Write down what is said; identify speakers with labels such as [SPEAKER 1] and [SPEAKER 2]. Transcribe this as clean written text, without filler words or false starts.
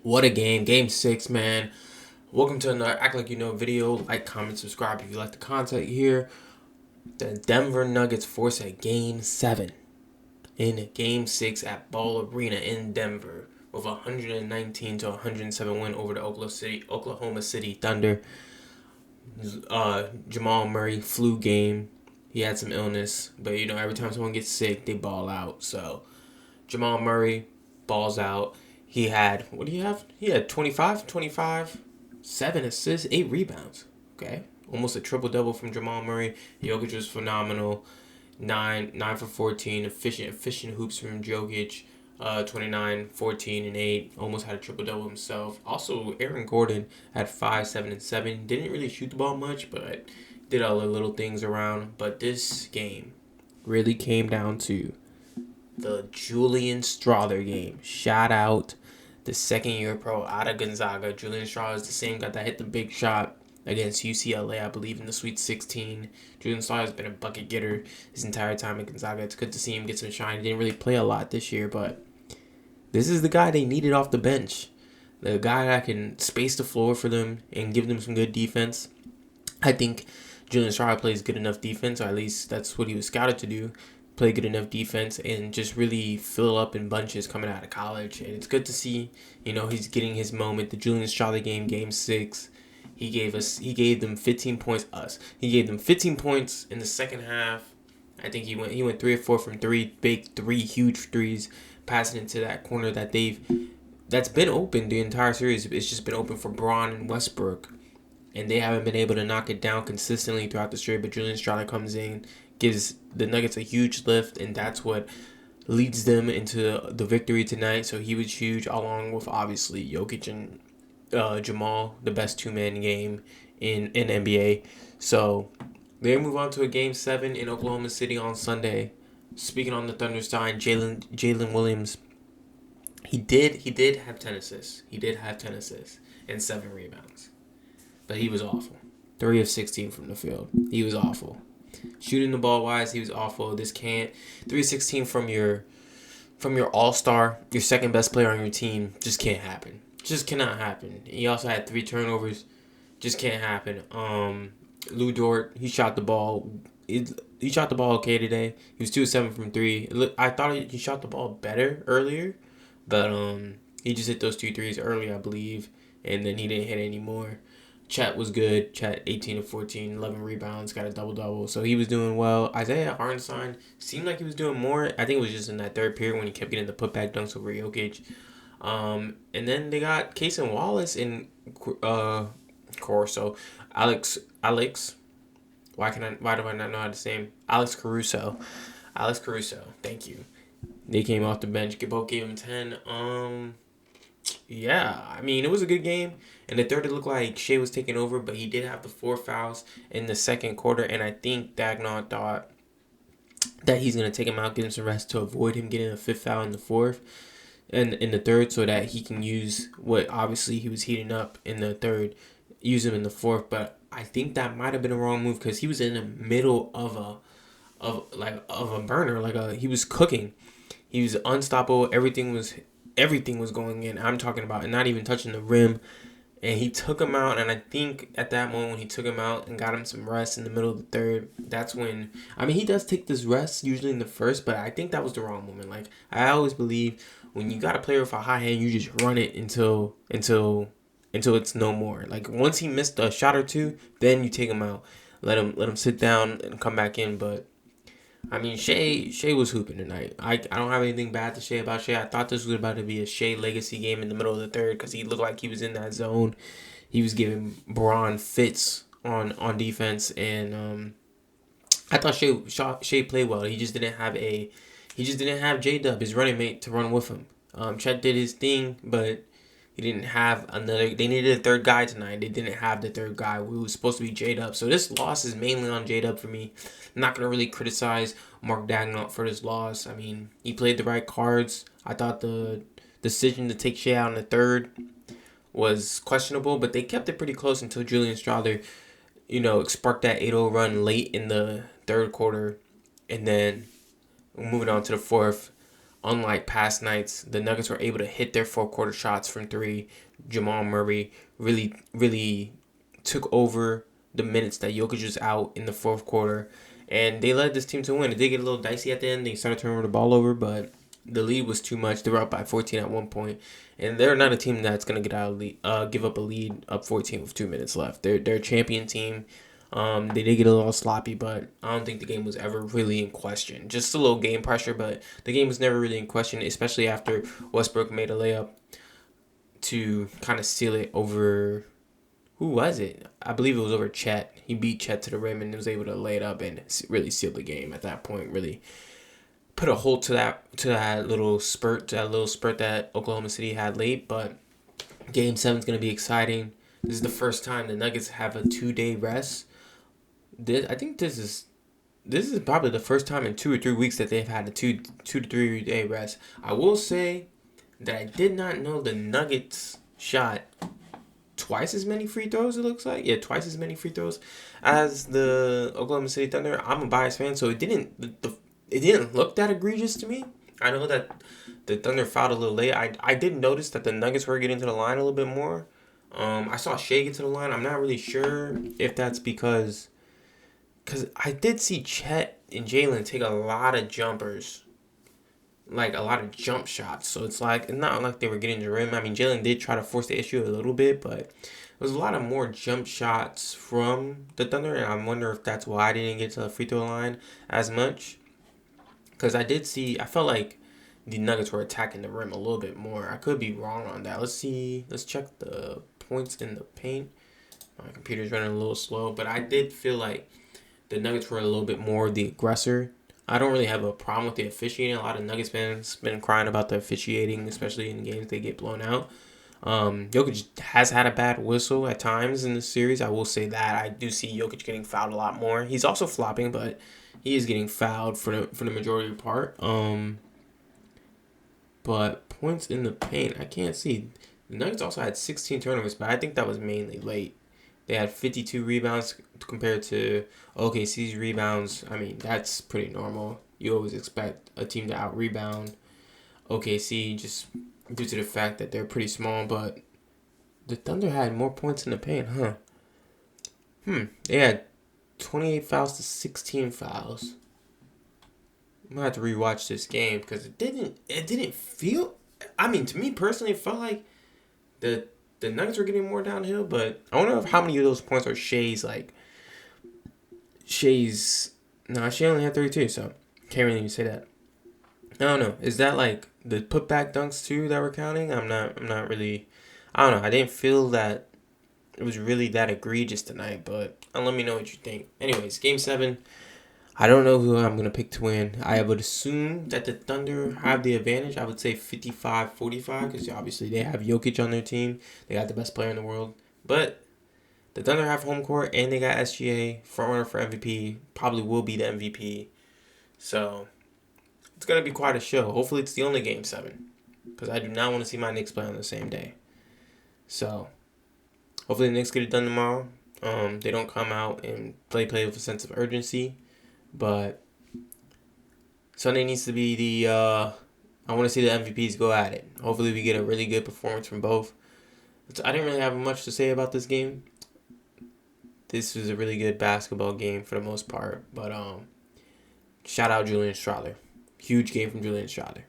[SPEAKER 1] What a game. Game 6, man. Welcome to another Act Like You Know video. Like, comment, subscribe if you like the content here. The Denver Nuggets force a Game 7 in Game 6 at Ball Arena in Denver with a 119 to 107 win over the Oklahoma City Thunder. Jamal Murray flu game. He had some illness, but every time someone gets sick, they ball out. So Jamal Murray balls out. He had, what do you have? He had 25, 7 assists, 8 rebounds. Okay. Almost a triple-double from Jamal Murray. Jokic was phenomenal. 9 for 14. Efficient hoops from Jokic. 29, 14, and 8. Almost had a triple-double himself. Also, Aaron Gordon had 5, 7, and 7. Didn't really shoot the ball much, but did all the little things around. But this game really came down to the Julian Strawher game. Shout out the second-year pro out of Gonzaga. Julian Strawher is the same guy that hit the big shot against UCLA, I believe, in the Sweet 16. Julian Strawher has been a bucket getter his entire time at Gonzaga. It's good to see him get some shine. He didn't really play a lot this year, but this is the guy they needed off the bench. The guy that can space the floor for them and give them some good defense. I think Julian Strawher plays good enough defense, or at least that's what he was scouted to do. Play good enough defense and just really fill up in bunches coming out of college. And it's good to see, he's getting his moment. The Julian Strawher game 6, he gave them 15 points. He gave them 15 points in the second half. I think he went 3 or 4 from 3, big 3 huge threes, passing into that corner that's been open the entire series. It's just been open for Braun and Westbrook, and they haven't been able to knock it down consistently throughout the series. But Julian Strawher comes in, gives the Nuggets a huge lift, and that's what leads them into the victory tonight. So he was huge, along with obviously Jokic and Jamal, the best two-man game in NBA. So they move on to a Game 7 in Oklahoma City on Sunday. Speaking on the Thunder side, Jalen Williams, he did have 10 assists. He did have 10 assists and 7 rebounds. But he was awful. 3 of 16 from the field. He was awful. Shooting the ball wise, he was awful. 3 of 16 from your all-star, your second best player on your team, just can't happen. Just cannot happen. He also had 3 turnovers. Just can't happen. Lou Dort, he shot the ball. He shot the ball okay today. He was 2 of 7 from 3. I thought he shot the ball better earlier, but he just hit those 2 threes early, I believe, and then he didn't hit any more. Chet was good. Chet 18 of 14, 11 rebounds, got a double-double. So he was doing well. Isaiah Hartenstein seemed like he was doing more. I think it was just in that third period when he kept getting the putback dunks over Jokic. And then they got Cason Wallace and Corso. Alex. Why do I not know how to say him? Alex Caruso. Thank you. They came off the bench. Both gave him 10. Yeah, I mean, it was a good game. In the third, it looked like Shea was taking over, but he did have the 4 fouls in the second quarter, and I think Dagnall thought that he's going to take him out, get him some rest to avoid him getting a 5th foul in the fourth and in the third, so that he can use what obviously he was heating up in the third, use him in the fourth. But I think that might have been a wrong move because he was in the middle of a burner, he was cooking. He was unstoppable. Everything was going in. I'm talking about, and not even touching the rim. And he took him out, and I think at that moment when he took him out and got him some rest in the middle of the third, that's when, he does take this rest usually in the first, but I think that was the wrong moment. I always believe when you got a player with a high hand, you just run it until it's no more. Once he missed a shot or two, then you take him out, let him sit down and come back in. But Shea was hooping tonight. I don't have anything bad to say about Shea. I thought this was about to be a Shea legacy game in the middle of the third because he looked like he was in that zone. He was giving Braun fits on defense, and I thought Shea played well. He just didn't have J-Dub, his running mate, to run with him. Chet did his thing, but he didn't have another. They needed a third guy tonight. They didn't have the third guy who was supposed to be J-Dub. So this loss is mainly on J-Dub for me. I'm not going to really criticize Mark Dagnall for this loss. He played the right cards. I thought the decision to take Shea out in the third was questionable, but they kept it pretty close until Julian Strawher, sparked that 8-0 run late in the third quarter. And then moving on to the fourth, unlike past nights, the Nuggets were able to hit their fourth quarter shots from three. Jamal Murray really took over the minutes that Jokic was out in the fourth quarter, and they led this team to win. It did get a little dicey at the end. They started turning the ball over, but the lead was too much. They were up by 14 at one point, and they're not a team that's gonna give up a lead up 14 with 2 minutes left. They're a champion team. They did get a little sloppy, but I don't think the game was ever really in question. Just a little game pressure, but the game was never really in question, especially after Westbrook made a layup to kind of seal it over. Who was it? I believe it was over Chet. He beat Chet to the rim and was able to lay it up and really seal the game at that point. Really put a hold to that little spurt that Oklahoma City had late. But Game 7 is going to be exciting. This is the first time the Nuggets have a 2-day rest. I think this is probably the first time in 2 or 3 weeks that they've had a 2 to 3 day rest. I will say that I did not know the Nuggets shot twice as many free throws. It looks like twice as many free throws as the Oklahoma City Thunder. I'm a biased fan, so it didn't look that egregious to me. I know that the Thunder fouled a little late. I did notice that the Nuggets were getting to the line a little bit more. I saw Shea get to the line. I'm not really sure if that's because I did see Chet and Jalen take a lot of jumpers, like a lot of jump shots. So it's not like they were getting to the rim. I mean, Jalen did try to force the issue a little bit, but there was a lot of more jump shots from the Thunder, and I wonder if that's why I didn't get to the free throw line as much. Because I felt like the Nuggets were attacking the rim a little bit more. I could be wrong on that. Let's see. Let's check the points in the paint. My computer's running a little slow, but I did feel like the Nuggets were a little bit more the aggressor. I don't really have a problem with the officiating. A lot of Nuggets fans been crying about the officiating, especially in games they get blown out. Jokic has had a bad whistle at times in this series. I will say that. I do see Jokic getting fouled a lot more. He's also flopping, but he is getting fouled for the majority of the part. But points in the paint, I can't see. The Nuggets also had 16 turnovers, but I think that was mainly late. They had 52 rebounds compared to OKC's rebounds. I mean, that's pretty normal. You always expect a team to out-rebound OKC just due to the fact that they're pretty small, but the Thunder had more points in the paint, huh? They had 28 fouls to 16 fouls. I'm gonna have to rewatch this game because it didn't feel. I mean, to me personally, it felt like the Nuggets were getting more downhill. But I wonder how many of those points are Shea's. Shea only had 32, so can't really even say that. I don't know. Is that like the putback dunks too that we're counting? I'm not really. I don't know. I didn't feel that it was really that egregious tonight, but let me know what you think. Anyways, Game 7. I don't know who I'm going to pick to win. I would assume that the Thunder have the advantage. I would say 55-45 because obviously they have Jokic on their team. They got the best player in the world. But the Thunder have home court and they got SGA, frontrunner for MVP. Probably will be the MVP. So it's going to be quite a show. Hopefully it's the only Game 7 because I do not want to see my Knicks play on the same day. So hopefully the Knicks get it done tomorrow. They don't come out and play with a sense of urgency. But Sunday needs to be I want to see the MVPs go at it. Hopefully we get a really good performance from both. I didn't really have much to say about this game. This was a really good basketball game for the most part. But shout out Julian Strawher. Huge game from Julian Strawher.